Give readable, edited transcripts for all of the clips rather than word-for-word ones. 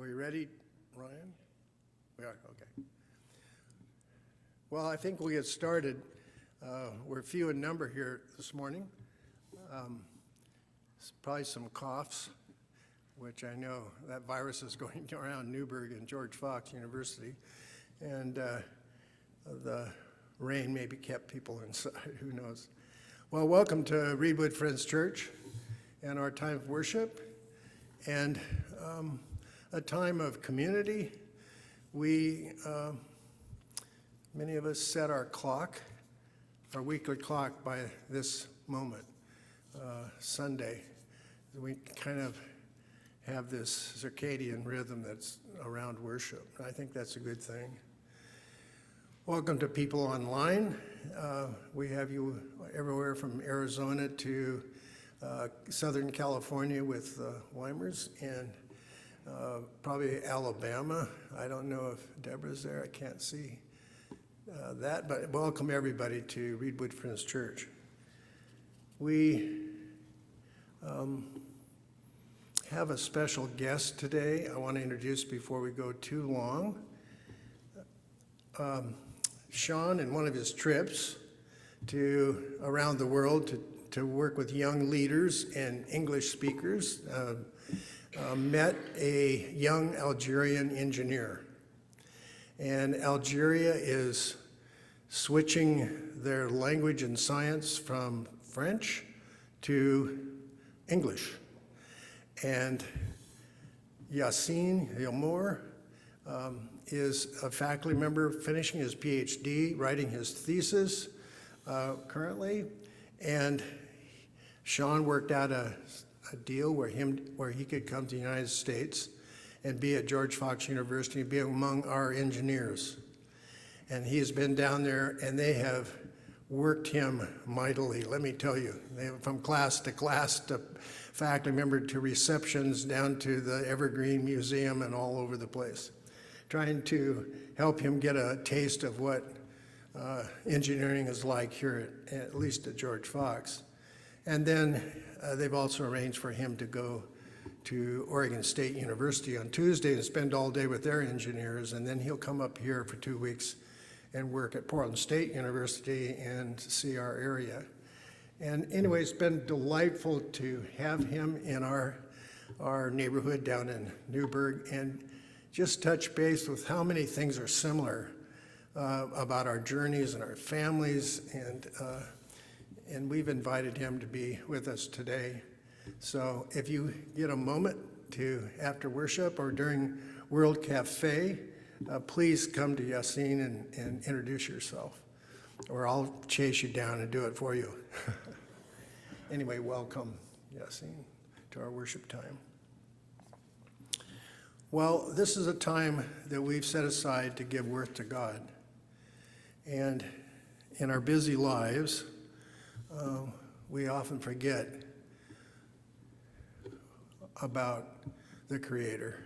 we ready, Ryan? We are, okay. Well, I think we'll get started. We're few in number here this morning. Probably some coughs, which I know that virus is going around Newburgh and George Fox University. And the rain maybe kept people inside, who knows. Well, welcome to Reedwood Friends Church and our time of worship and a time of community. We, many of us set our clock, our weekly clock by this moment, Sunday. We kind of have this circadian rhythm that's around worship. I think that's a good thing. Welcome to people online. We have you everywhere from Arizona to Southern California with Weimers and probably Alabama. I don't know if Deborah's there. I can't see that, but welcome everybody to Reedwood Friends Church. We have a special guest today I want to introduce before we go too long. Sean, in one of his trips to around the world to work with young leaders and English speakers, met a young Algerian engineer. And Algeria is switching their language and science from French to English. And Yassine Yilmour is a faculty member finishing his PhD, writing his thesis currently. And Sean worked out a deal where he could come to the United States and be at George Fox University and be among our engineers. And he has been down there, and they have worked him mightily, let me tell you. From class to faculty member to receptions down to the Evergreen Museum and all over the place, trying to help him get a taste of what engineering is like here, at least at George Fox. And then they've also arranged for him to go to Oregon State University on Tuesday and spend all day with their engineers, and then he'll come up here for 2 weeks and work at Portland State University and see our area. And anyway, it's been delightful to have him in our neighborhood down in Newburgh and just touch base with how many things are similar about our journeys and our families, and we've invited him to be with us today. So if you get a moment to, after worship or during World Cafe, please come to Yassine and introduce yourself, or I'll chase you down and do it for you. Anyway, welcome, Yassine, to our worship time. Well, this is a time that we've set aside to give worth to God. And in our busy lives, we often forget about the Creator.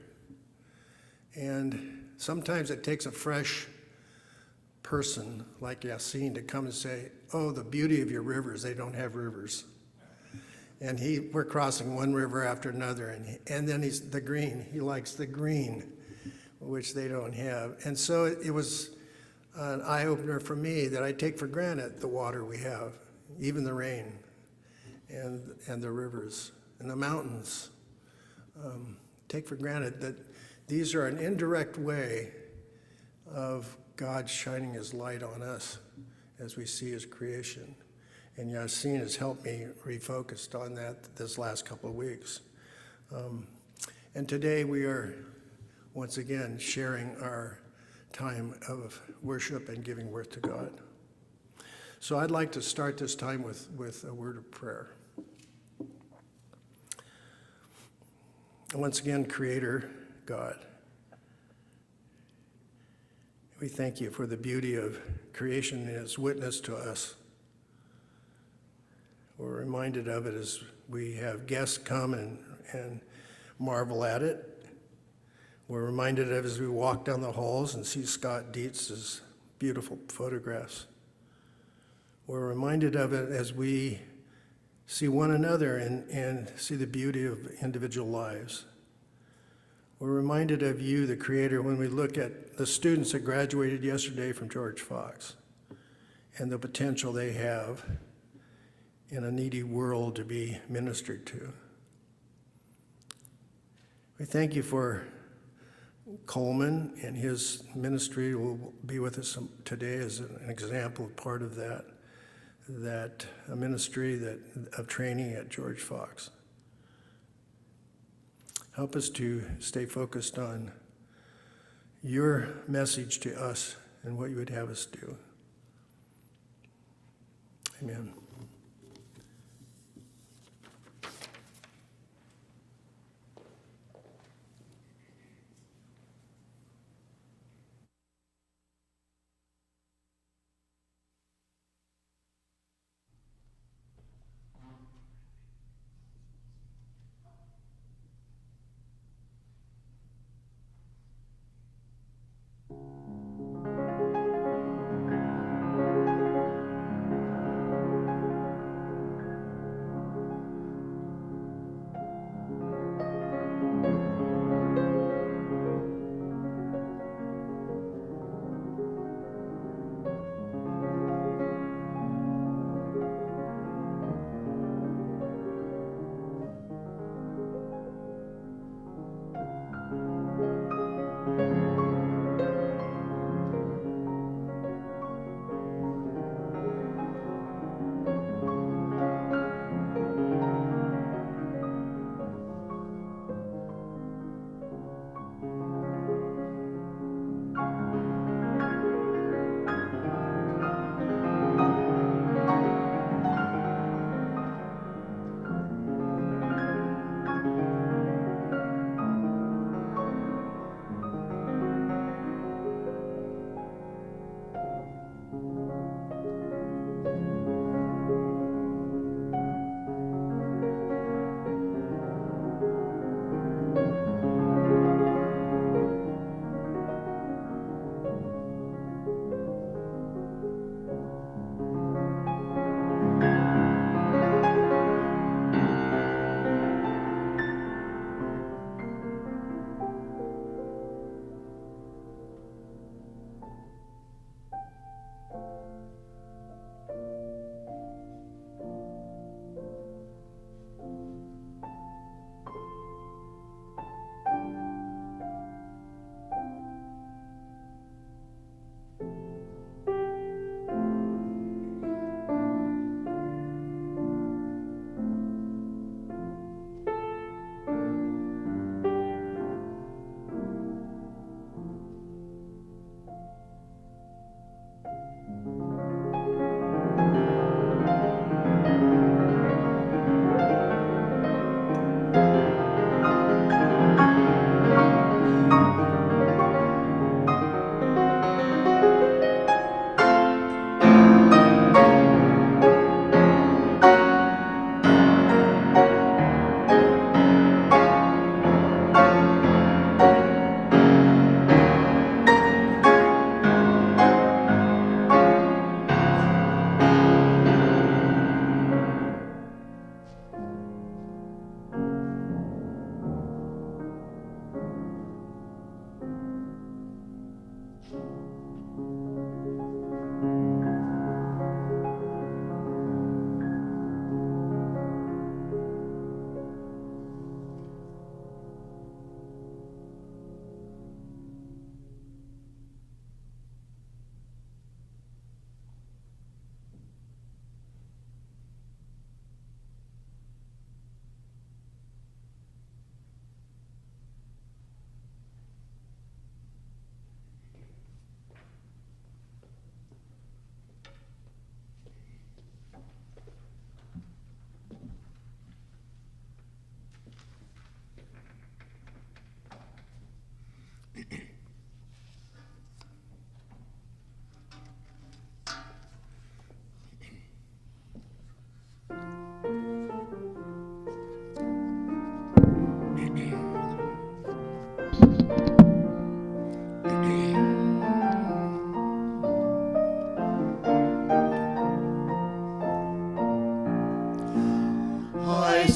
And sometimes it takes a fresh person like Yassine to come and say, oh, the beauty of your rivers, they don't have rivers. And we're crossing one river after another, and then he's the green. He likes the green, which they don't have. And so it was an eye-opener for me that I take for granted the water we have, even the rain, and the rivers, and the mountains. Take for granted that these are an indirect way of God shining his light on us as we see his creation. And Yassine has helped me refocus on that this last couple of weeks. And today we are once again sharing our time of worship and giving worth to God. So I'd like to start this time with a word of prayer. Once again, Creator God, we thank you for the beauty of creation and its witness to us. We're reminded of it as we have guests come and marvel at it. We're reminded of it as we walk down the halls and see Scott Dietz's beautiful photographs. We're reminded of it as we see one another and see the beauty of individual lives. We're reminded of you, the Creator, when we look at the students that graduated yesterday from George Fox and the potential they have in a needy world to be ministered to. We thank you for Coleman, and his ministry will be with us today as an example, part of that ministry of training at George Fox. Help us to stay focused on your message to us and what you would have us do. Amen.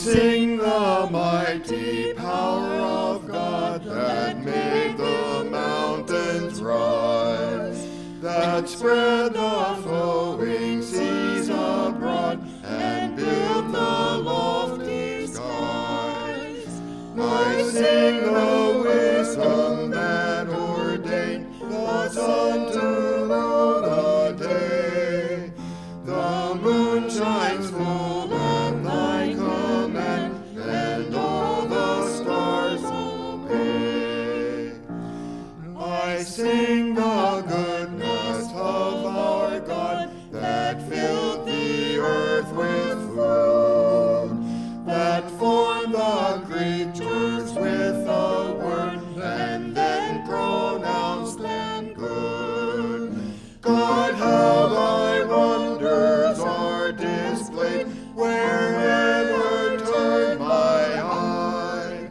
sing the mighty power of God that made the mountains rise, that spread the flowing seas abroad and built the lofty skies. I sing the wisdom that ordained the sun to know the day. The moon shines full at thy command, and all the stars obey. I sing the goodness of our God that filled the earth with food, that formed the creatures with a word, and then pronounced them good. God, how thy wonders are displayed, wherever turn my eye.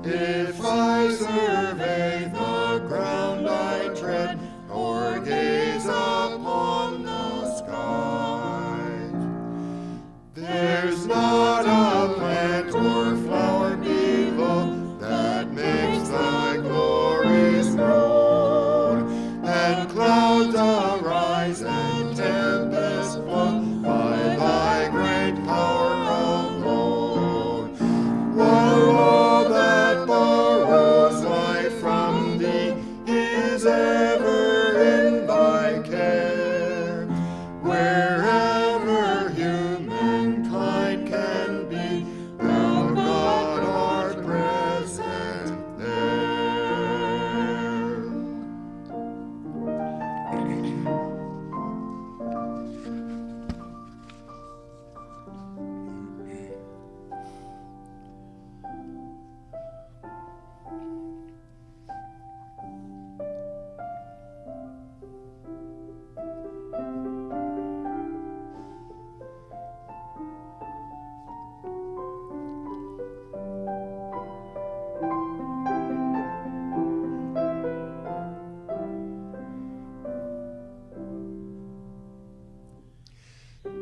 If I survey the ground I tread, or gaze upon the skies, there's not a plant or flower below that makes thy glories known, and clouds arise and tempests flow by thy great power alone. While all that borrows life from thee is ever in thy care, wherever humankind can be, thou God art present there.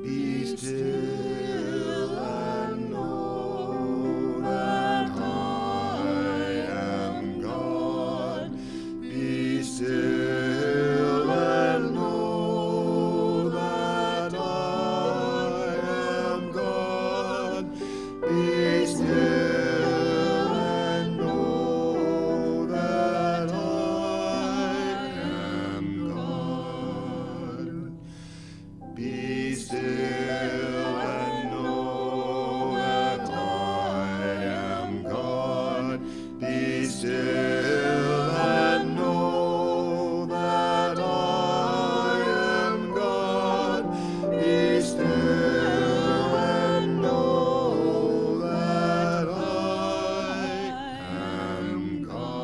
Be still and know that I am God. Be still and know that I am God. Be still and know that I am God. Be still and know that I am God. Be still and know that I am God. Be still and know that I am God.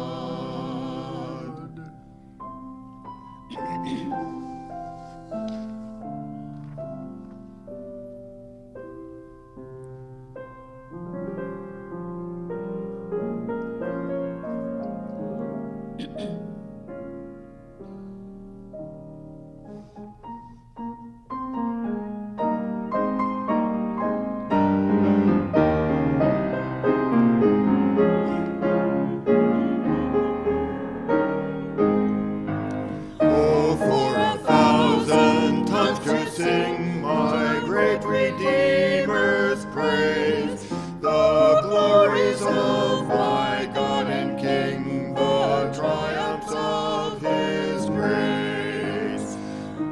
Oh, for 1,000 tongues to sing my great Redeemer's praise, the glories of my God and King, the triumphs of his grace.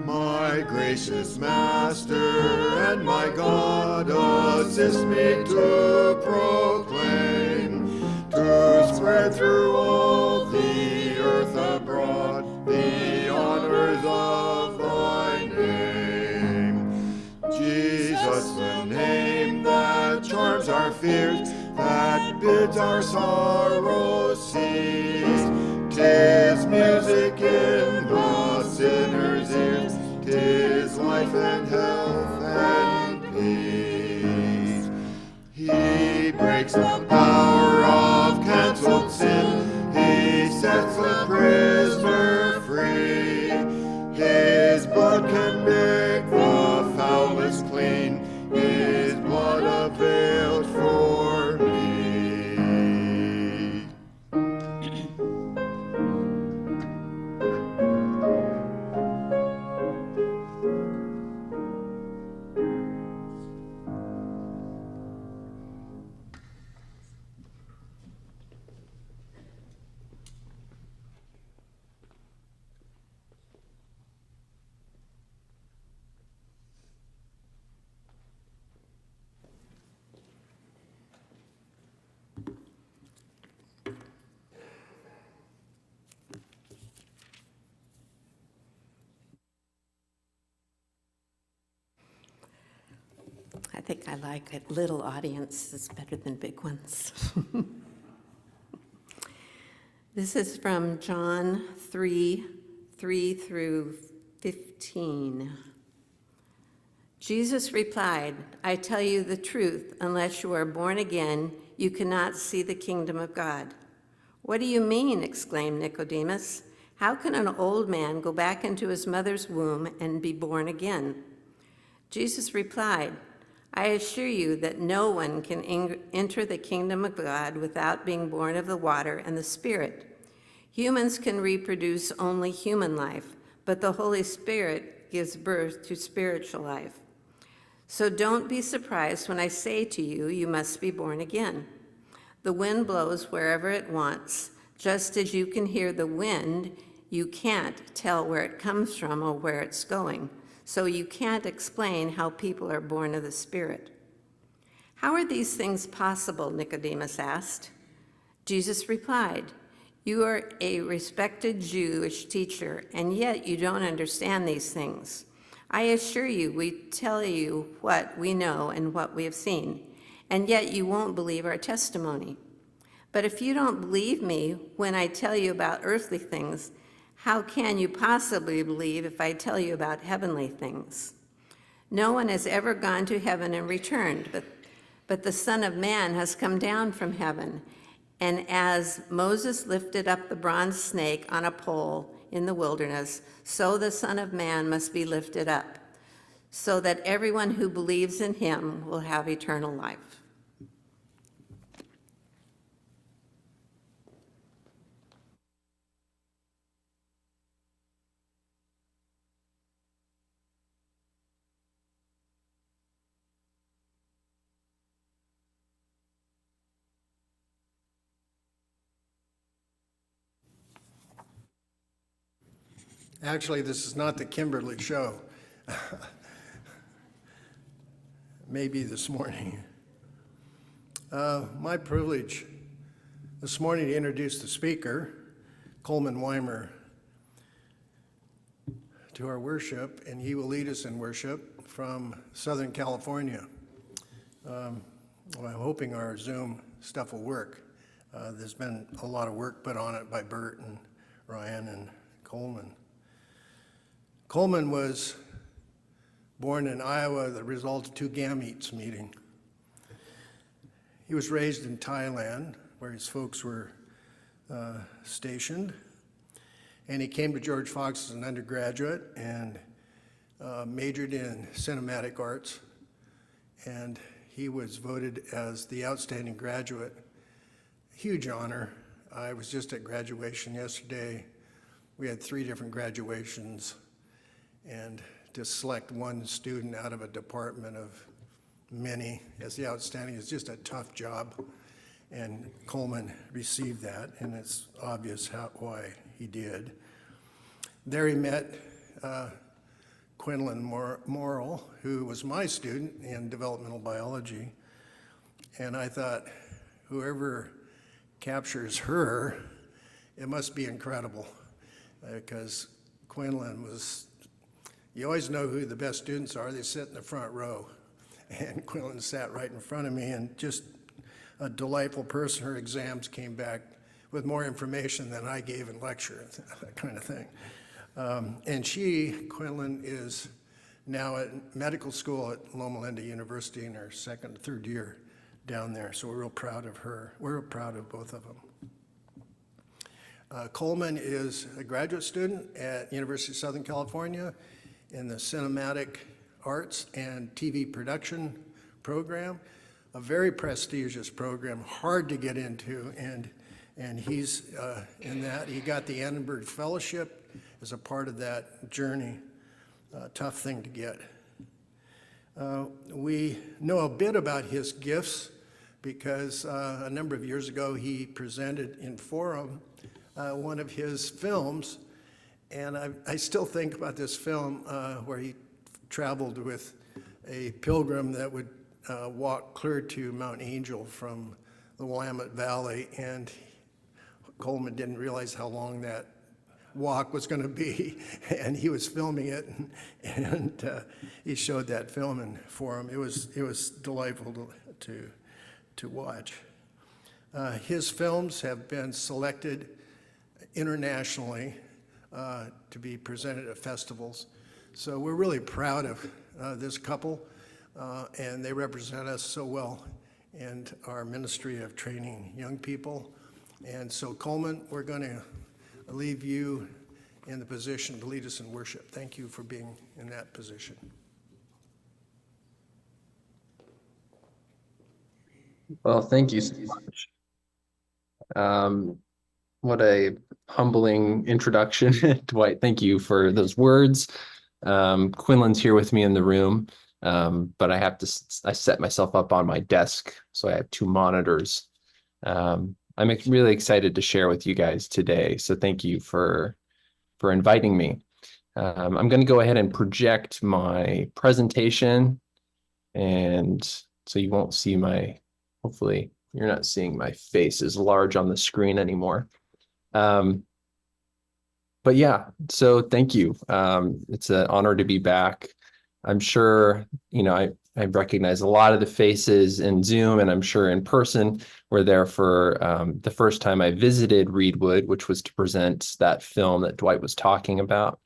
My gracious Master and my God, assist me to proclaim, to spread through all the earth abroad the honors of thy name. Jesus, the name that charms our fears, that bids our sorrows cease. 'Tis music in the sinner's ears, 'tis life and health and peace. He breaks the power of canceled sin, he sets the prisoner free. His blood can make the foulest clean, his blood availed for think I like a little audience is better than big ones. This is from John 3 through 15. Jesus replied, "I tell you the truth, unless you are born again, you cannot see the kingdom of God." "What do you mean?" exclaimed Nicodemus. "How can an old man go back into his mother's womb and be born again?" Jesus replied, "I assure you that no one can enter the kingdom of God without being born of the water and the Spirit. Humans can reproduce only human life, but the Holy Spirit gives birth to spiritual life. So don't be surprised when I say to you, you must be born again. The wind blows wherever it wants. Just as you can hear the wind, you can't tell where it comes from or where it's going. So you can't explain how people are born of the Spirit." "How are these things possible?" Nicodemus asked. Jesus replied, "You are a respected Jewish teacher, and yet you don't understand these things. I assure you, we tell you what we know and what we have seen, and yet you won't believe our testimony. But if you don't believe me when I tell you about earthly things, how can you possibly believe if I tell you about heavenly things? No one has ever gone to heaven and returned, but the Son of Man has come down from heaven. And as Moses lifted up the bronze snake on a pole in the wilderness, so the Son of Man must be lifted up, so that everyone who believes in him will have eternal life." Actually, this is not the Kimberly show. Maybe this morning. My privilege this morning to introduce the speaker, Coleman Weimer, to our worship, and he will lead us in worship from Southern California. I'm hoping our Zoom stuff will work. There's been a lot of work put on it by Bert and Ryan and Coleman. Coleman was born in Iowa, the result of two gametes meeting. He was raised in Thailand, where his folks were stationed, and he came to George Fox as an undergraduate and majored in cinematic arts, and he was voted as the outstanding graduate. Huge honor. I was just at graduation yesterday. We had 3 different graduations, and to select one student out of a department of many as the outstanding is just a tough job, and Coleman received that, and it's obvious why he did. There he met Quinlan Morrill, who was my student in developmental biology, and I thought, whoever captures her, it must be incredible, because Quinlan was, you always know who the best students are, they sit in the front row, and Quinlan sat right in front of me, and just a delightful person. Her exams came back with more information than I gave in lecture, that kind of thing. And Quinlan, is now at medical school at Loma Linda University in her 2nd or 3rd year down there, so we're real proud of her. We're real proud of both of them. Coleman is a graduate student at University of Southern California in the Cinematic Arts and TV Production program, a very prestigious program, hard to get into, and he's in that. He got the Annenberg Fellowship as a part of that journey, tough thing to get. We know a bit about his gifts because a number of years ago he presented in Forum one of his films, and I still think about this film where he traveled with a pilgrim that would walk clear to Mount Angel from the Willamette Valley, and Coleman didn't realize how long that walk was going to be, and he was filming it, and he showed that film for him. It was delightful to watch. His films have been selected internationally to be presented at festivals. So we're really proud of this couple, and they represent us so well in our ministry of training young people. And so Coleman, we're going to leave you in the position to lead us in worship. Thank you for being in that position. Well, thank you so much. What a humbling introduction. Dwight, thank you for those words. Quinlan's here with me in the room, but I set myself up on my desk, so I have two monitors. I'm really excited to share with you guys today, so thank you for inviting me. I'm going to go ahead and project my presentation, and so you won't see hopefully you're not seeing my face as large on the screen anymore. But yeah, so thank you. It's an honor to be back. I'm sure, I recognize a lot of the faces in Zoom, and I'm sure in person were there for the first time I visited Reedwood, which was to present that film that Dwight was talking about.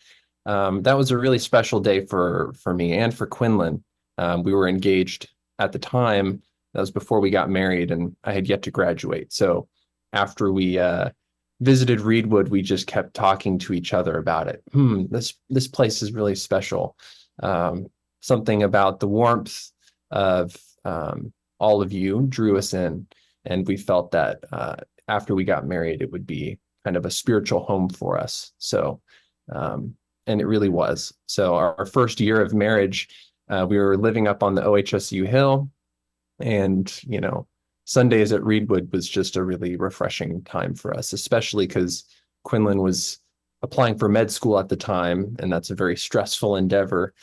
That was a really special day for me and for Quinlan. We were engaged at the time. That was before we got married, and I had yet to graduate. So after we visited Reedwood, we just kept talking to each other about it. This place is really special. Something about the warmth of all of you drew us in, and we felt that after we got married, it would be kind of a spiritual home for us. So, and it really was. So our first year of marriage, we were living up on the OHSU Hill, and Sundays at Reedwood was just a really refreshing time for us, especially because Quinlan was applying for med school at the time, and that's a very stressful endeavor.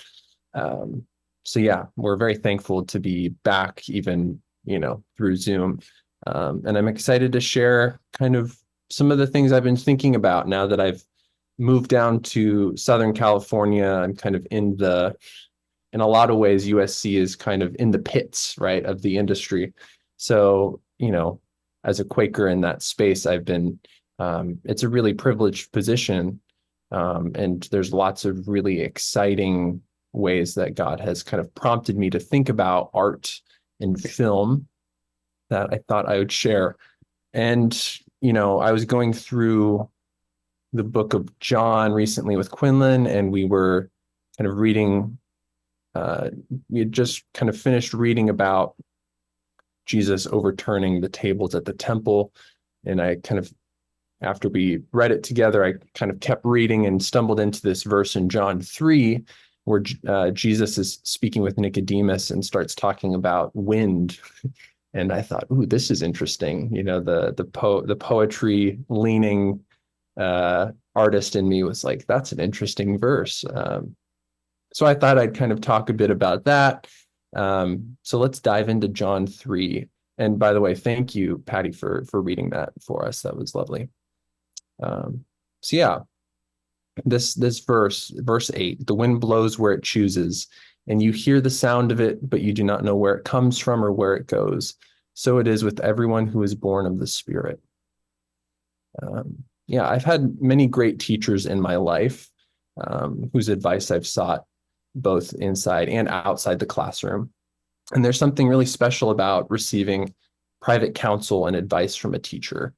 So yeah, we're very thankful to be back, even through Zoom, and I'm excited to share kind of some of the things I've been thinking about now that I've moved down to Southern California. I'm kind of in a lot of ways, USC is kind of in the pits, right, of the industry. So, as a Quaker in that space, I've been, it's a really privileged position. And there's lots of really exciting ways that God has kind of prompted me to think about art and film that I thought I would share. And, I was going through the book of John recently with Quinlan, and we were kind of reading, we had just kind of finished reading about Jesus overturning the tables at the temple. And I kind of, after we read it together, I kind of kept reading and stumbled into this verse in John 3, where Jesus is speaking with Nicodemus and starts talking about wind. And I thought, ooh, this is interesting. The poetry leaning artist in me was like, that's an interesting verse. So I thought I'd kind of talk a bit about that. So let's dive into John 3. And by the way, thank you, Patty, for reading that for us. That was lovely. So yeah, this verse 8, the wind blows where it chooses, and you hear the sound of it, but you do not know where it comes from or where it goes. So it is with everyone who is born of the Spirit. Yeah, I've had many great teachers in my life whose advice I've sought both inside and outside the classroom. And there's something really special about receiving private counsel and advice from a teacher.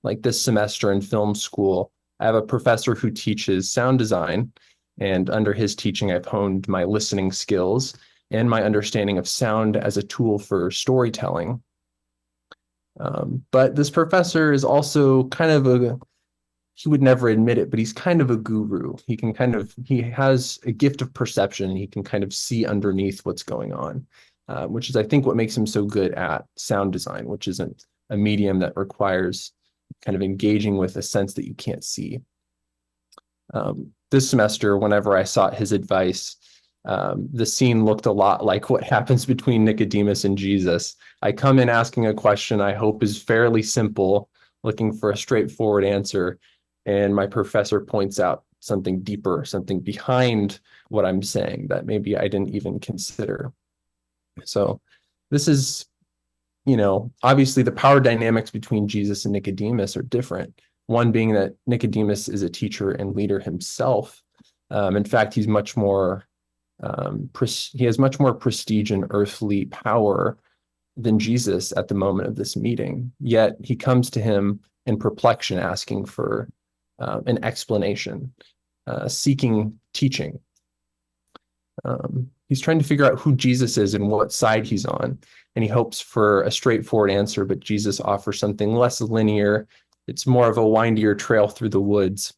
Like this semester in film school, I have a professor who teaches sound design, and under his teaching, I've honed my listening skills and my understanding of sound as a tool for storytelling. But this professor is also kind of he would never admit it, but he's kind of a guru. He has a gift of perception. He can kind of see underneath what's going on, which is, I think, what makes him so good at sound design, which isn't a medium that requires kind of engaging with a sense that you can't see. This semester, whenever I sought his advice, the scene looked a lot like what happens between Nicodemus and Jesus. I come in asking a question I hope is fairly simple, looking for a straightforward answer. and my professor points out something deeper, something behind what I'm saying that maybe I didn't even consider. So this is, obviously the power dynamics between Jesus and Nicodemus are different. One being that Nicodemus is a teacher and leader himself. In fact, he's much more, he has much more prestige and earthly power than Jesus at the moment of this meeting. Yet he comes to him in perplexion, asking for an explanation, seeking teaching. He's trying to figure out who Jesus is and what side he's on, and he hopes for a straightforward answer, but Jesus offers something less linear. It's more of a windier trail through the woods.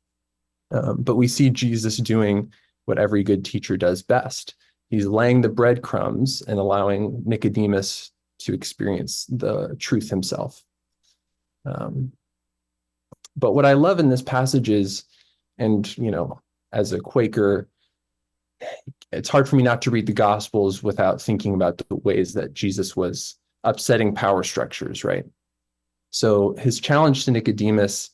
But we see Jesus doing what every good teacher does best. He's laying the breadcrumbs and allowing Nicodemus to experience the truth himself. But what I love in this passage is, and as a Quaker, it's hard for me not to read the Gospels without thinking about the ways that Jesus was upsetting power structures, right? So his challenge to Nicodemus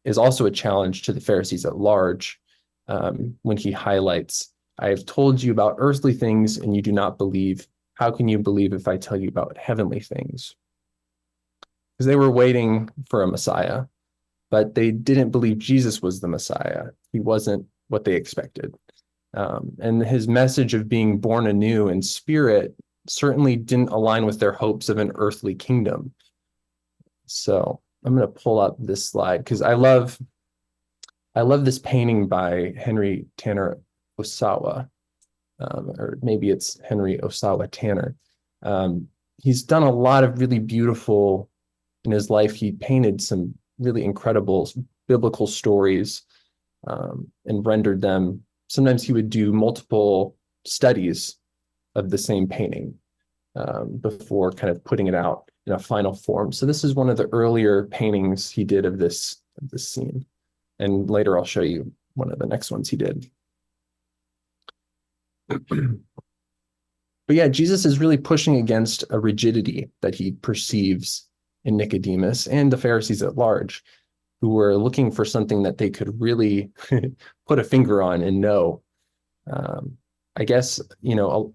is also a challenge to the Pharisees at large, when he highlights, I have told you about earthly things and you do not believe. How can you believe if I tell you about heavenly things? Because they were waiting for a Messiah, but they didn't believe Jesus was the Messiah. He wasn't what they expected. And his message of being born anew in spirit certainly didn't align with their hopes of an earthly kingdom. So I'm going to pull up this slide because I love this painting by Henry Tanner Osawa, or maybe it's Henry Osawa Tanner. He's done a lot of really beautiful in his life. He painted some really incredible biblical stories, and rendered them. Sometimes he would do multiple studies of the same painting before kind of putting it out in a final form. So this is one of the earlier paintings he did of this scene. And later I'll show you one of the next ones he did. But yeah, Jesus is really pushing against a rigidity that he perceives in Nicodemus and the Pharisees at large, who were looking for something that they could really put a finger on and know. I guess,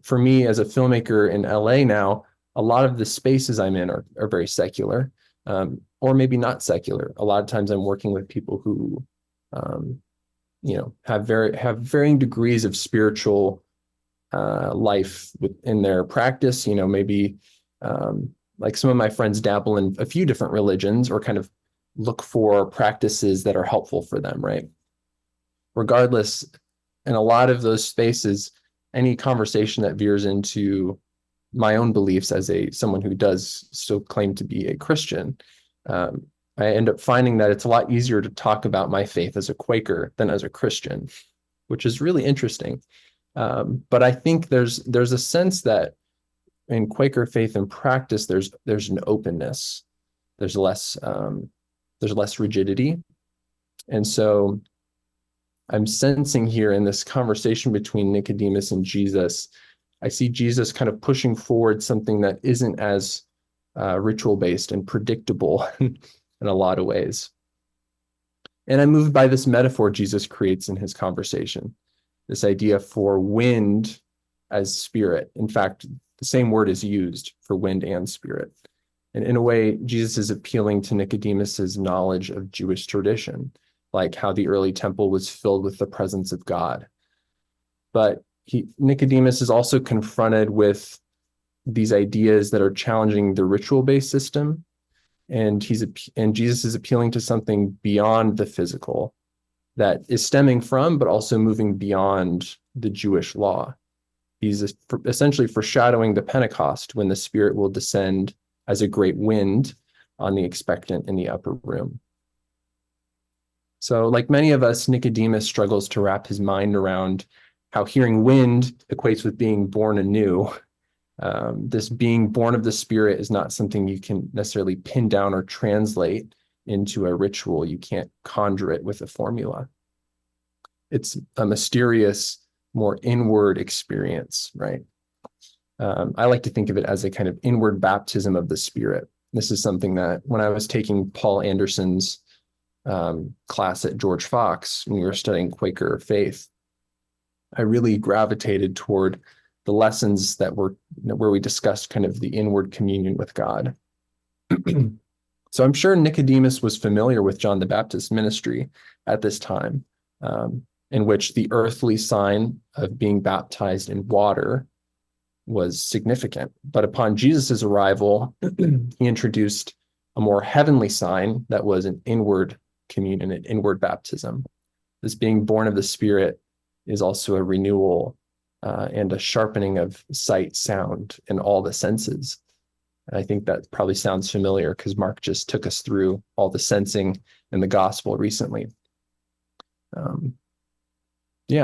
for me as a filmmaker in LA now, a lot of the spaces I'm in are very secular, or maybe not secular. A lot of times I'm working with people who, have varying degrees of spiritual life in their practice. Maybe like some of my friends dabble in a few different religions or kind of look for practices that are helpful for them, right? Regardless, in a lot of those spaces, any conversation that veers into my own beliefs as someone who does still claim to be a Christian, I end up finding that it's a lot easier to talk about my faith as a Quaker than as a Christian, which is really interesting. But I think there's a sense that in Quaker faith and practice, there's an openness, there's less rigidity. And so I'm sensing here in this conversation between Nicodemus and Jesus, I see Jesus kind of pushing forward something that isn't as ritual-based and predictable in a lot of ways. And I'm moved by this metaphor Jesus creates in his conversation, this idea for wind as spirit. In fact, the same word is used for wind and spirit. And in a way, Jesus is appealing to Nicodemus's knowledge of Jewish tradition, like how the early temple was filled with the presence of God. But Nicodemus is also confronted with these ideas that are challenging the ritual-based system, and Jesus is appealing to something beyond the physical that is stemming from, but also moving beyond the Jewish law. He's essentially foreshadowing the Pentecost, when the Spirit will descend as a great wind on the expectant in the upper room. So, like many of us, Nicodemus struggles to wrap his mind around how hearing wind equates with being born anew. This being born of the Spirit is not something you can necessarily pin down or translate into a ritual. You can't conjure it with a formula. It's a mysterious, more inward experience, right? I like to think of it as a kind of inward baptism of the Spirit. This is something that when I was taking Paul Anderson's class at George Fox when we were studying Quaker faith, I really gravitated toward the lessons that were where we discussed kind of the inward communion with God. So I'm sure Nicodemus was familiar with John the Baptist's ministry at this time, in which the earthly sign of being baptized in water was significant. But upon Jesus's arrival, he introduced a more heavenly sign that was an inward communion, an inward baptism. This being born of the Spirit is also a renewal and a sharpening of sight, sound, and all the senses. And I think that probably sounds familiar because Mark just took us through all the sensing in the gospel recently.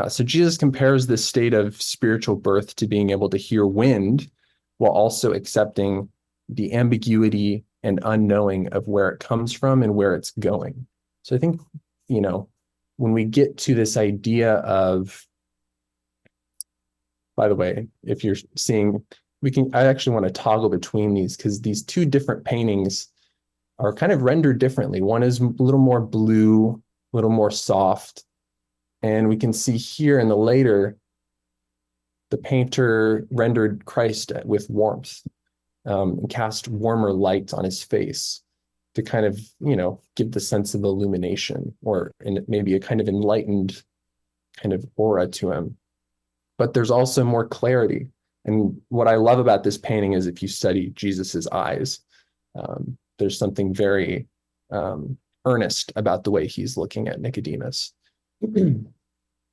So Jesus compares this state of spiritual birth to being able to hear wind while also accepting the ambiguity and unknowing of where it comes from and where it's going. So I think, when we get to this idea of, by the way, if you're seeing, I actually want to toggle between these because these two different paintings are kind of rendered differently. One is a little more blue, a little more soft. And we can see here in the later, the painter rendered Christ with warmth and cast warmer light on his face to kind of, give the sense of illumination or maybe a kind of enlightened kind of aura to him. But there's also more clarity. And what I love about this painting is if you study Jesus's eyes, there's something very earnest about the way he's looking at Nicodemus. In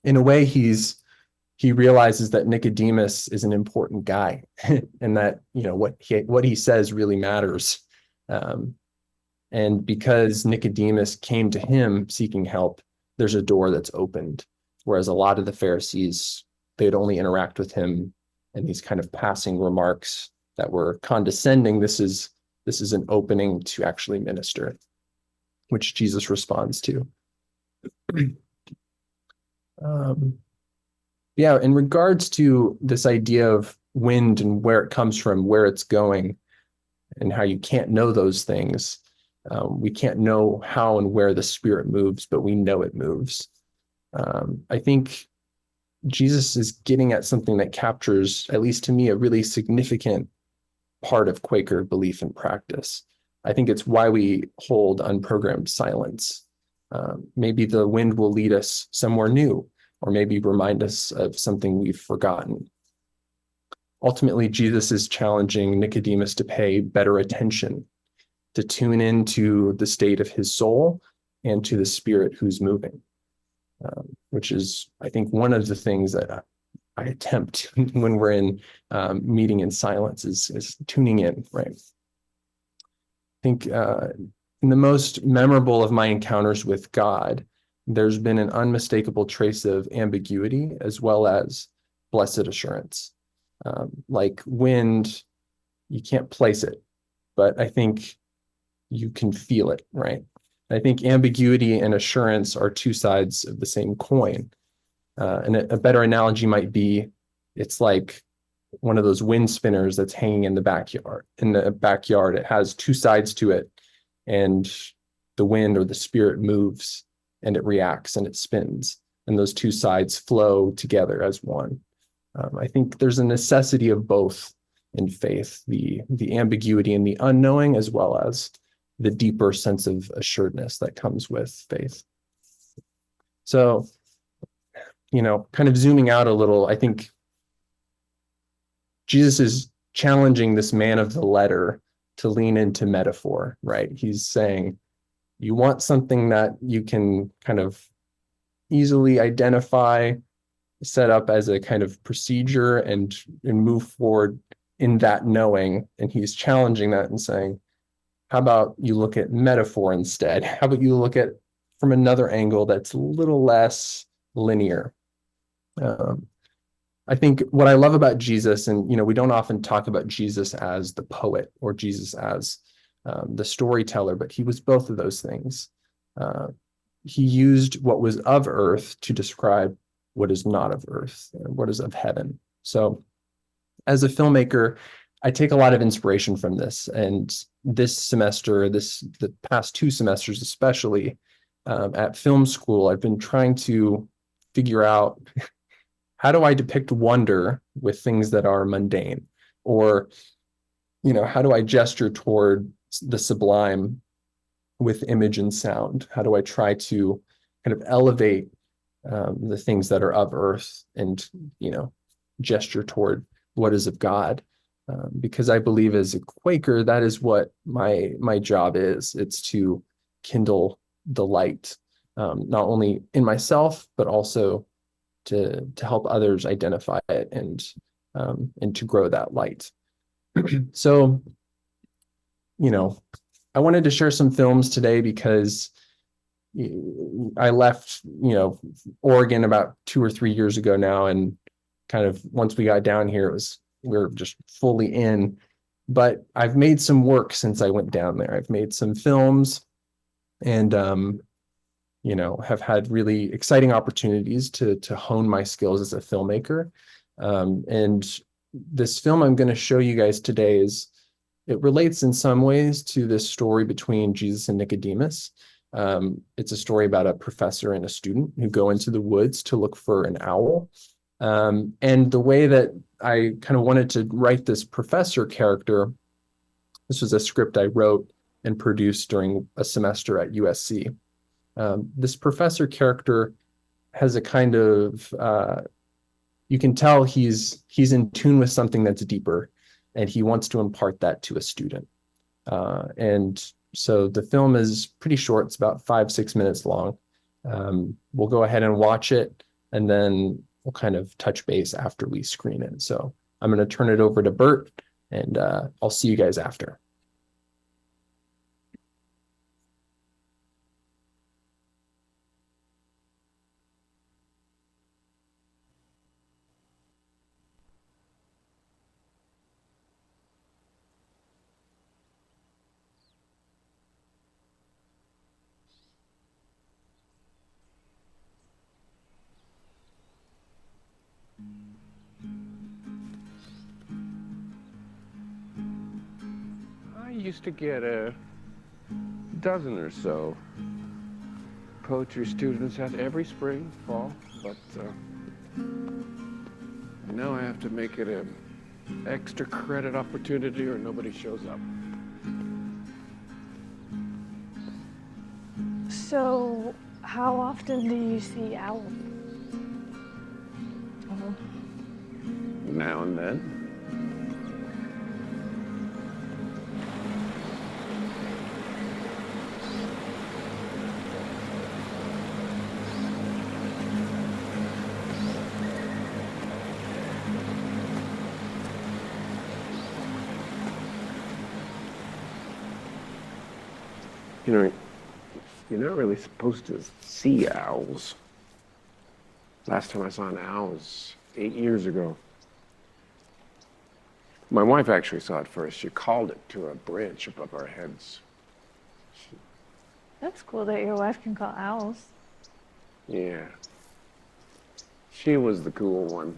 a way, he realizes that Nicodemus is an important guy and that, what he says really matters. And because Nicodemus came to him seeking help, there's a door that's opened. Whereas a lot of the Pharisees, they'd only interact with him in these kind of passing remarks that were condescending. This is an opening to actually minister, which Jesus responds to. In regards to this idea of wind and where it comes from, where it's going, and how you can't know those things, we can't know how and where the Spirit moves, but we know it moves. I think Jesus is getting at something that captures, at least to me, a really significant part of Quaker belief and practice. I think it's why we hold unprogrammed silence. Maybe the wind will lead us somewhere new, or maybe remind us of something we've forgotten. Ultimately, Jesus is challenging Nicodemus to pay better attention, to tune into the state of his soul and to the Spirit who's moving, which is, I think, one of the things that I attempt when we're in meeting in silence is tuning in, right? I think in the most memorable of my encounters with God, there's been an unmistakable trace of ambiguity as well as blessed assurance. Like wind, you can't place it, but I think you can feel it, right? I think ambiguity and assurance are two sides of the same coin. And a better analogy might be, it's like one of those wind spinners that's hanging in the backyard. In the backyard, it has two sides to it, and the wind or the Spirit moves and it reacts and it spins, and those two sides flow together as one. I think there's a necessity of both in faith, the ambiguity and the unknowing, as well as the deeper sense of assuredness that comes with faith. So, kind of zooming out a little, I think Jesus is challenging this man of the letter to lean into metaphor, right? He's saying, you want something that you can kind of easily identify, set up as a kind of procedure and move forward in that knowing. And he's challenging that and saying, how about you look at metaphor instead? How about you look at from another angle that's a little less linear? I think what I love about Jesus, and we don't often talk about Jesus as the poet or Jesus as the storyteller, but he was both of those things. He used what was of earth to describe what is not of earth, what is of heaven. So as a filmmaker, I take a lot of inspiration from this. And this semester, the past 2 semesters especially, at film school, I've been trying to figure out how do I depict wonder with things that are mundane, or how do I gesture toward the sublime with image and sound? How do I try to kind of elevate the things that are of earth and gesture toward what is of God? Because I believe as a Quaker, that is what my job is. It's to kindle the light, not only in myself, but also to help others identify it and to grow that light. So, I wanted to share some films today because I left, Oregon about 2 or 3 years ago now, and kind of once we got down here, we were just fully in. But I've made some work since I went down there. I've made some films, and have had really exciting opportunities to hone my skills as a filmmaker. And this film I'm going to show you guys today it relates in some ways to this story between Jesus and Nicodemus. It's a story about a professor and a student who go into the woods to look for an owl. And the way that I kind of wanted to write this professor character, this was a script I wrote and produced during a semester at USC. This professor character has a kind of, you can tell he's in tune with something that's deeper, and he wants to impart that to a student. And so the film is pretty short. It's about 5-6 minutes long. We'll go ahead and watch it, and then we'll kind of touch base after we screen it. So I'm going to turn it over to Bert, and I'll see you guys after. I used to get a dozen or so poetry students at every spring, fall, but now I have to make it an extra credit opportunity or nobody shows up. So, how often do you see owls? Now and then. You're not really supposed to see owls. Last time I saw an owl was 8 years ago. My wife actually saw it first. She called it to a branch above our heads. That's cool that your wife can call owls. Yeah. She was the cool one.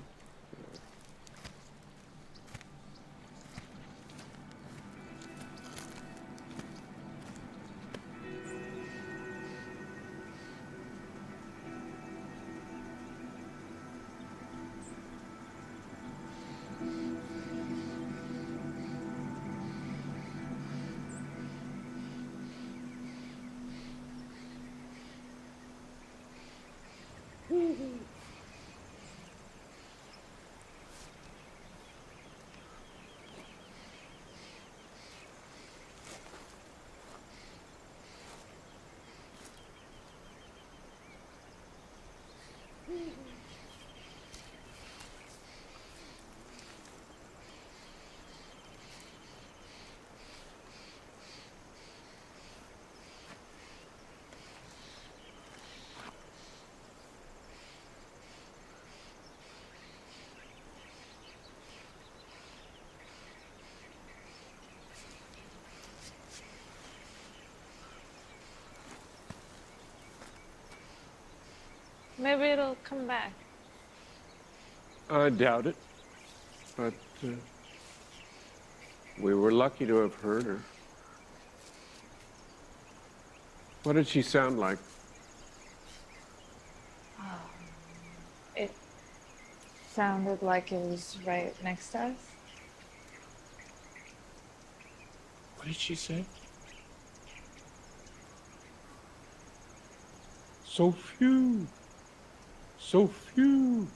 Maybe it'll come back. I doubt it, but we were lucky to have heard her. What did she sound like? sounded like it was right next to us. What did she say? So few. So few.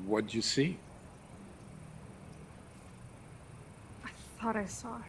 What'd you see? I thought I saw her.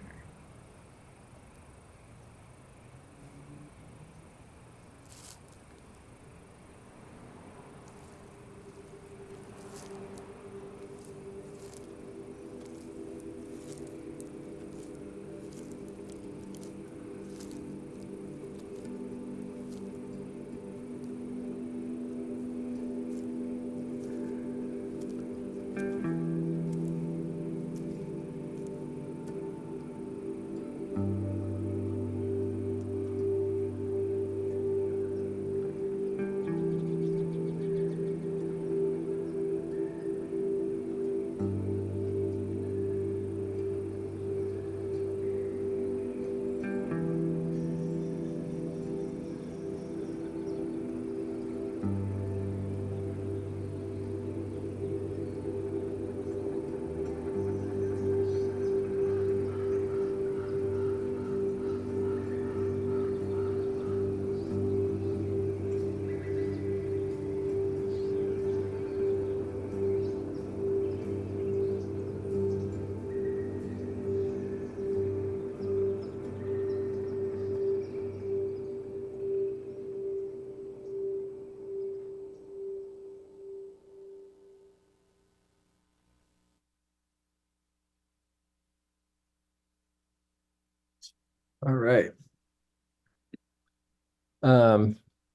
All right.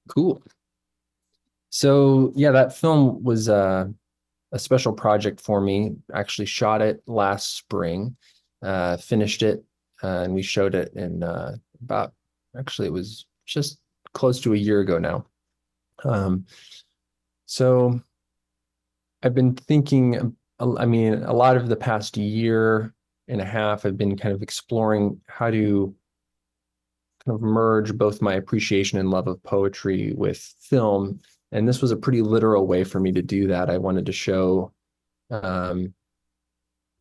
Cool. So yeah, that film was a special project for me. Actually shot it last spring, finished it, and we showed it in about, actually it was just close to a year ago now. So I've been thinking, I mean, a lot of the past year and a half, I've been kind of exploring how to kind of merge both my appreciation and love of poetry with film. And this was a pretty literal way for me to do that. I wanted to show, kind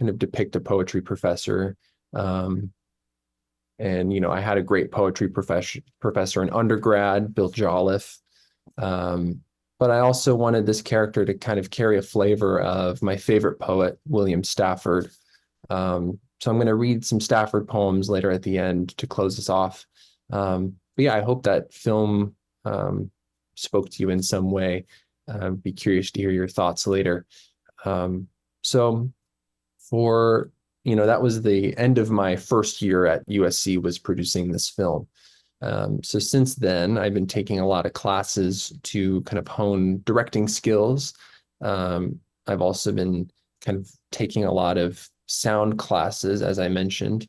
of depict a poetry professor. And, you know, I had a great poetry professor in undergrad, Bill Jolliffe. But I also wanted this character to kind of carry a flavor of my favorite poet, William Stafford. So I'm going to read some Stafford poems later at the end to close us off. But yeah, I hope that film spoke to you in some way. Be curious to hear your thoughts later. So for, you know, that was the end of my first year at USC, was producing this film. So since then, I've been taking a lot of classes to kind of hone directing skills. I've also been kind of taking a lot of sound classes, as I mentioned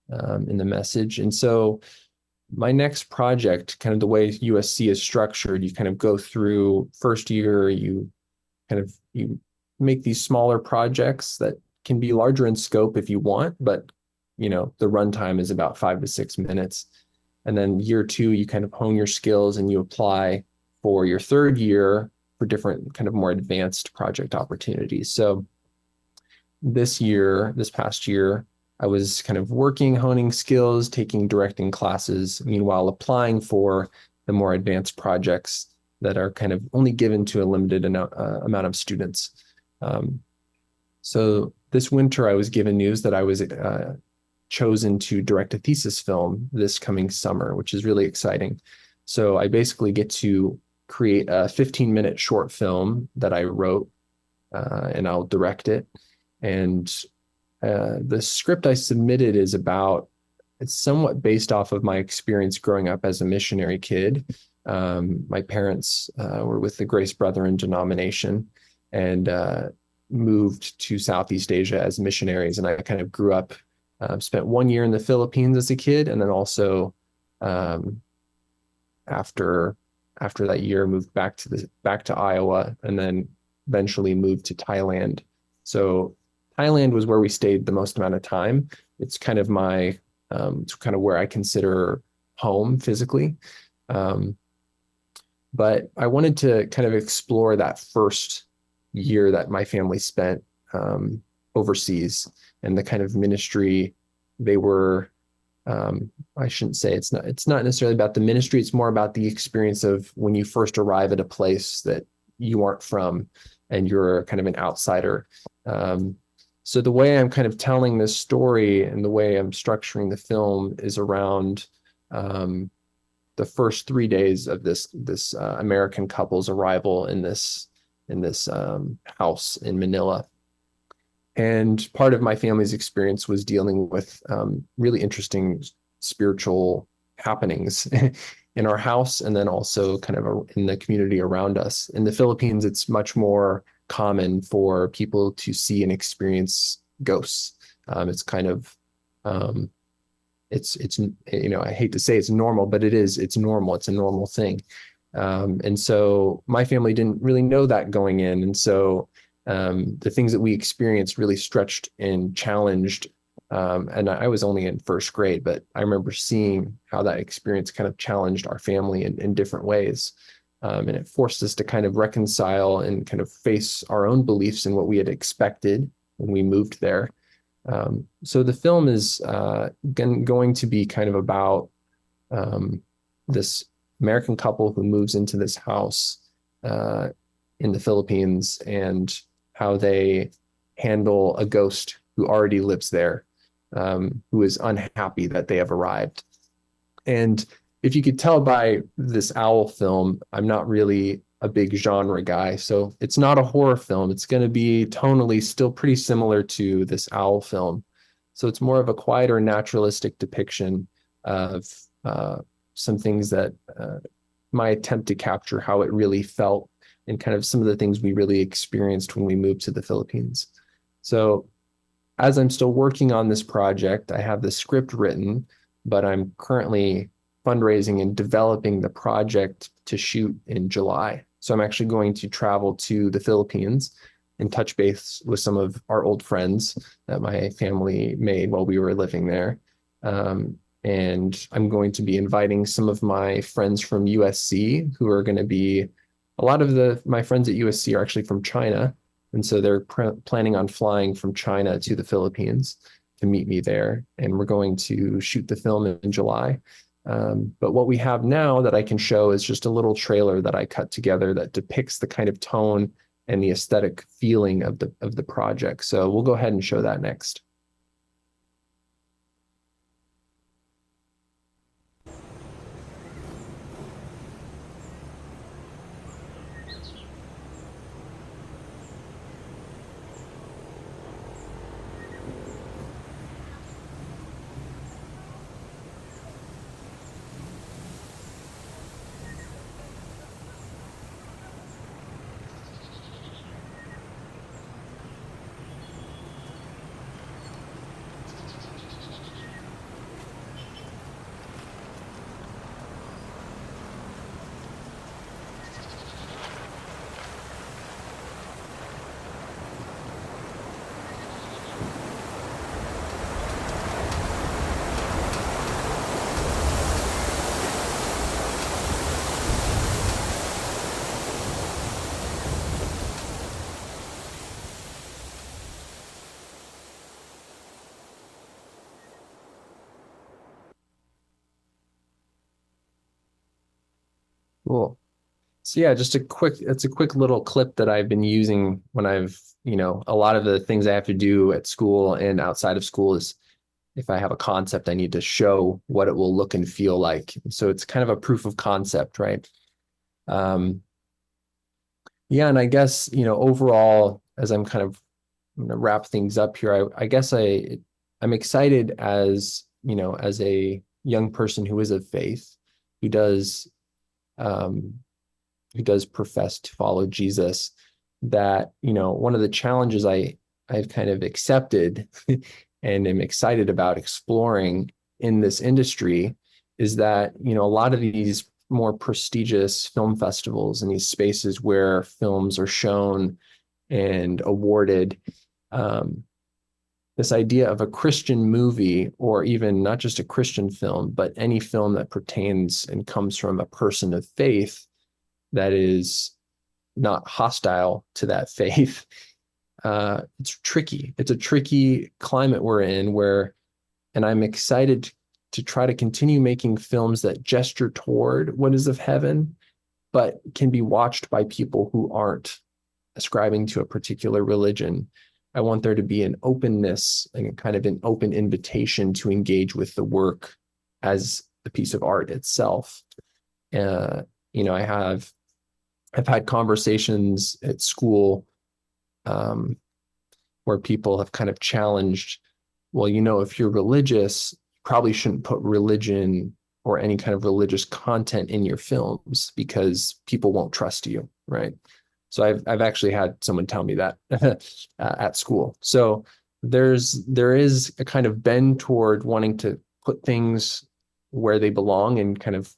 in the message. And so my next project, kind of the way USC is structured, you kind of go through first year, you make these smaller projects that can be larger in scope if you want, but you know, the runtime is about 5 to 6 minutes. And then year two, you kind of hone your skills and you apply for your third year for different kind of more advanced project opportunities. So this past year, I was kind of working, honing skills, taking directing classes, meanwhile applying for the more advanced projects that are kind of only given to a limited amount of students. So this winter, I was given news that I was chosen to direct a thesis film this coming summer, which is really exciting. So I basically get to create a 15-minute short film that I wrote, and I'll direct it. And the script I submitted is it's somewhat based off of my experience growing up as a missionary kid. My parents were with the Grace Brethren denomination and moved to Southeast Asia as missionaries. And I kind of grew up, spent 1 year in the Philippines as a kid, and then also after that year moved back to Iowa, and then eventually moved to Thailand. So Thailand was where we stayed the most amount of time. It's kind of it's kind of where I consider home physically. But I wanted to kind of explore that first year that my family spent overseas, and the kind of ministry they were. I shouldn't say it's not necessarily about the ministry. It's more about the experience of when you first arrive at a place that you aren't from and you're kind of an outsider. So the way I'm kind of telling this story and the way I'm structuring the film is around the first 3 days of this American couple's arrival in this house in Manila. And part of my family's experience was dealing with really interesting spiritual happenings in our house, and then also kind of in the community around us. In the Philippines, it's much more common for people to see and experience ghosts. It's kind of, it's I hate to say it's normal, but it's normal. It's a normal thing. And so my family didn't really know that going in. And so the things that we experienced really stretched and challenged. And I was only in first grade, but I remember seeing how that experience kind of challenged our family in different ways. And it forced us to kind of reconcile and kind of face our own beliefs and what we had expected when we moved there. So the film is going to be kind of about this American couple who moves into this house in the Philippines, and how they handle a ghost who already lives there, who is unhappy that they have arrived. And if you could tell by this owl film, I'm not really a big genre guy. So it's not a horror film. It's going to be tonally still pretty similar to this owl film. So it's more of a quieter, naturalistic depiction of some things that my attempt to capture how it really felt and kind of some of the things we really experienced when we moved to the Philippines. So as I'm still working on this project, I have the script written, but I'm currently fundraising and developing the project to shoot in July. So I'm actually going to travel to the Philippines and touch base with some of our old friends that my family made while we were living there. And I'm going to be inviting some of my friends from USC who are going to be, a lot of my friends at USC are actually from China. And so they're planning on flying from China to the Philippines to meet me there. And we're going to shoot the film in July. But what we have now that I can show is just a little trailer that I cut together that depicts the kind of tone and the aesthetic feeling of the project. So we'll go ahead and show that next. Cool. So yeah, it's a quick little clip that I've been using when I've, a lot of the things I have to do at school and outside of school is if I have a concept, I need to show what it will look and feel like. So it's kind of a proof of concept, right? Um, yeah, and I guess, overall, as I'm kind of wrap things up here, I guess I'm excited as a young person who is of faith, who does um, who does profess to follow Jesus, that, one of the challenges I've kind of accepted and am excited about exploring in this industry is that, a lot of these more prestigious film festivals and these spaces where films are shown and awarded, this idea of a Christian movie, or even not just a Christian film, but any film that pertains and comes from a person of faith that is not hostile to that faith. It's tricky. It's a tricky climate we're in and I'm excited to try to continue making films that gesture toward what is of heaven, but can be watched by people who aren't ascribing to a particular religion. I want there to be an openness and kind of an open invitation to engage with the work as a piece of art itself. I've had conversations at school where people have kind of challenged, well, if you're religious, you probably shouldn't put religion or any kind of religious content in your films because people won't trust you, right? So I've actually had someone tell me that at school. So there is a kind of bend toward wanting to put things where they belong, and kind of,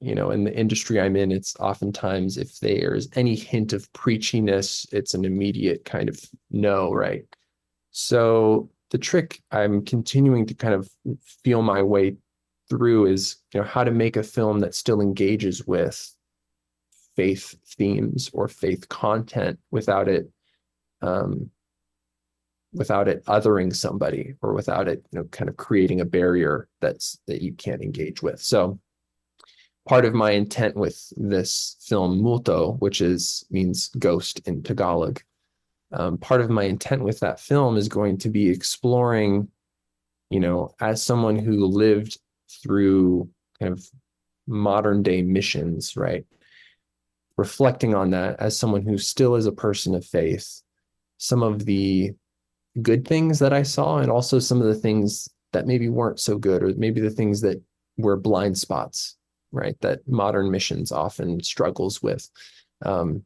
in the industry I'm in, it's oftentimes if there's any hint of preachiness, it's an immediate kind of no, right? So the trick I'm continuing to kind of feel my way through is, how to make a film that still engages with faith themes or faith content without it othering somebody, or without it, kind of creating a barrier that you can't engage with. So part of my intent with this film, Multo, which means ghost in Tagalog, part of my intent with that film is going to be exploring, as someone who lived through kind of modern day missions, right? Reflecting on that as someone who still is a person of faith, some of the good things that I saw, and also some of the things that maybe weren't so good, or maybe the things that were blind spots, right? That modern missions often struggles with. No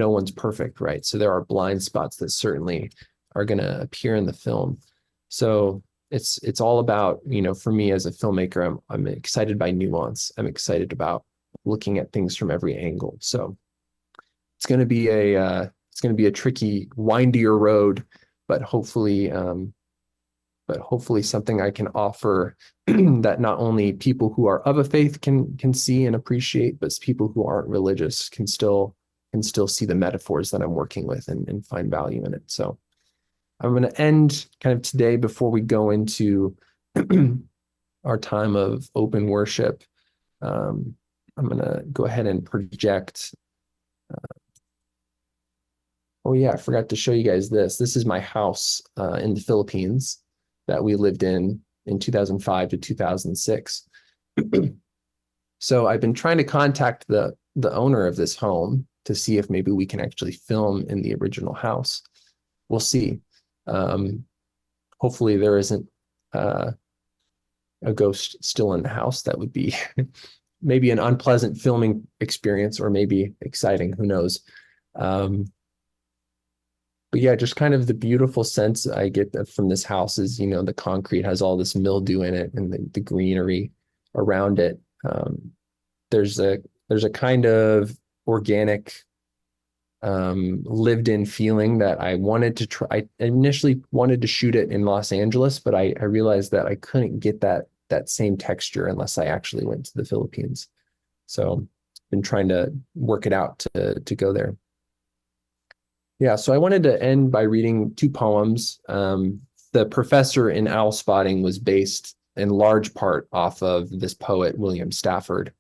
one's perfect, right? So there are blind spots that certainly are going to appear in the film. So it's all about, for me as a filmmaker, I'm excited by nuance. I'm excited about looking at things from every angle. So it's going to be a tricky, windier road, but hopefully something I can offer that not only people who are of a faith can see and appreciate, but people who aren't religious can still see the metaphors that I'm working with and find value in it. So I'm going to end kind of today, before we go into our time of open worship. I'm going to go ahead and project. Oh yeah, I forgot to show you guys this. This is my house in the Philippines that we lived in 2005 to 2006. So I've been trying to contact the owner of this home to see if maybe we can actually film in the original house. We'll see. Hopefully there isn't a ghost still in the house. That would be maybe an unpleasant filming experience, or maybe exciting, who knows. But yeah, just kind of the beautiful sense I get from this house is, the concrete has all this mildew in it, and the greenery around it. There's a kind of organic, lived in feeling that I wanted to try. I initially wanted to shoot it in Los Angeles, but I realized that I couldn't get that same texture unless I actually went to the Philippines. So I've been trying to work it out to go there. Yeah, so I wanted to end by reading two poems. The Professor in Owl Spotting was based in large part off of this poet, William Stafford.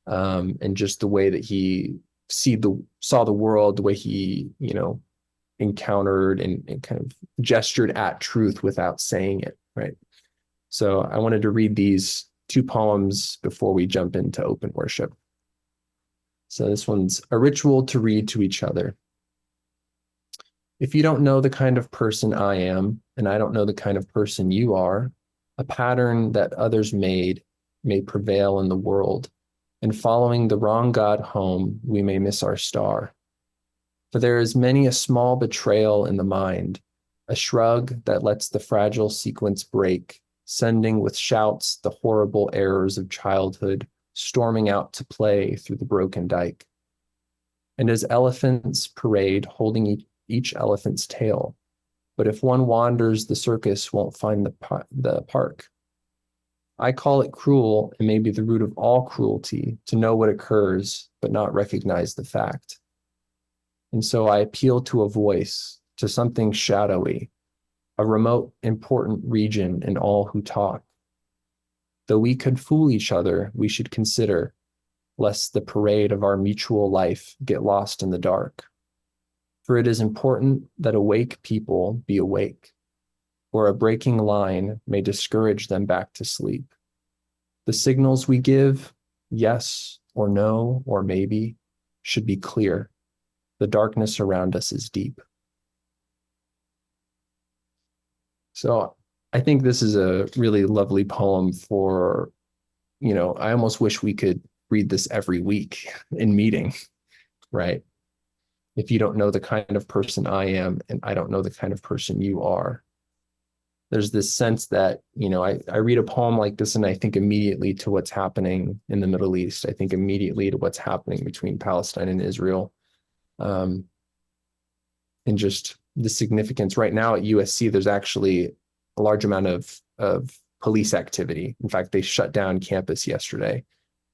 and just the way that he saw the world, the way he, encountered and kind of gestured at truth without saying it, right? So I wanted to read these two poems before we jump into open worship. So this one's a ritual to read to each other. If you don't know the kind of person I am, and I don't know the kind of person you are, a pattern that others made may prevail in the world, and following the wrong God home, we may miss our star. For there is many a small betrayal in the mind, a shrug that lets the fragile sequence break, sending with shouts the horrible errors of childhood storming out to play through the broken dike. And as elephants parade holding each elephant's tail, but if one wanders, the circus won't find the park. I call it cruel, and maybe the root of all cruelty, to know what occurs, but not recognize the fact. And so I appeal to a voice, to something shadowy, a remote, important region in all who talk. Though we could fool each other, we should consider, lest the parade of our mutual life get lost in the dark. For it is important that awake people be awake, or a breaking line may discourage them back to sleep. The signals we give, yes or no or maybe, should be clear. The darkness around us is deep. So I think this is a really lovely poem for, I almost wish we could read this every week in meeting, right? If you don't know the kind of person I am, and I don't know the kind of person you are, there's this sense that, I read a poem like this and I think immediately to what's happening in the Middle East. I think immediately to what's happening between Palestine and Israel. And just the significance right now at USC, there's actually a large amount of police activity. In fact, they shut down campus yesterday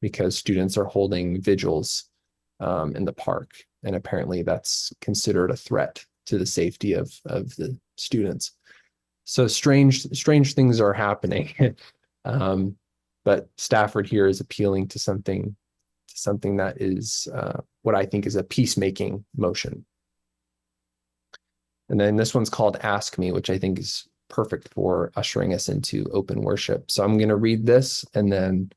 because students are holding vigils in the park. And apparently that's considered a threat to the safety of the students. So strange things are happening. But Stafford here is appealing to something that is what I think is a peacemaking motion. And then this one's called Ask Me, which I think is perfect for ushering us into open worship. So I'm going to read this, and then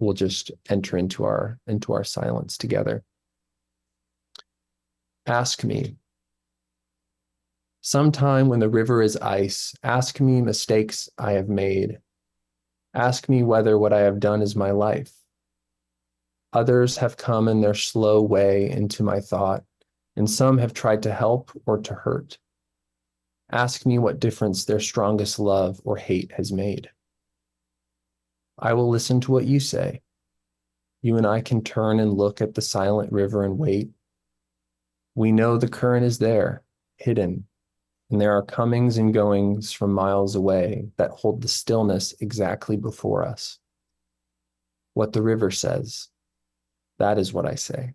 we'll just enter into our silence together. Ask me. Sometime when the river is ice, ask me mistakes I have made. Ask me whether what I have done is my life. Others have come in their slow way into my thought, and some have tried to help or to hurt. Ask me what difference their strongest love or hate has made. I will listen to what you say. You and I can turn and look at the silent river and wait. We know the current is there, hidden, and there are comings and goings from miles away that hold the stillness exactly before us. What the river says, that is what I say.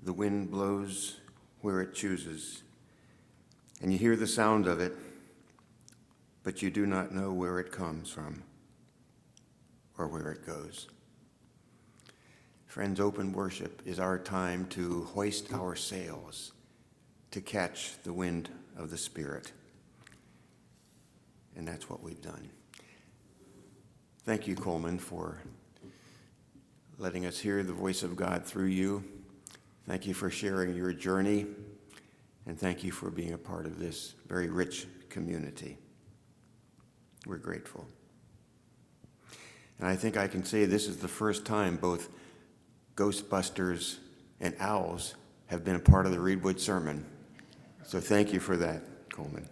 The wind blows where it chooses, and you hear the sound of it, but you do not know where it comes from or where it goes. Friends, open worship is our time to hoist our sails, to catch the wind of the Spirit. And that's what we've done. Thank you, Coleman, for letting us hear the voice of God through you. Thank you for sharing your journey, and thank you for being a part of this very rich community. We're grateful. And I think I can say this is the first time both Ghostbusters and owls have been a part of the Reedwood sermon. So thank you for that, Coleman.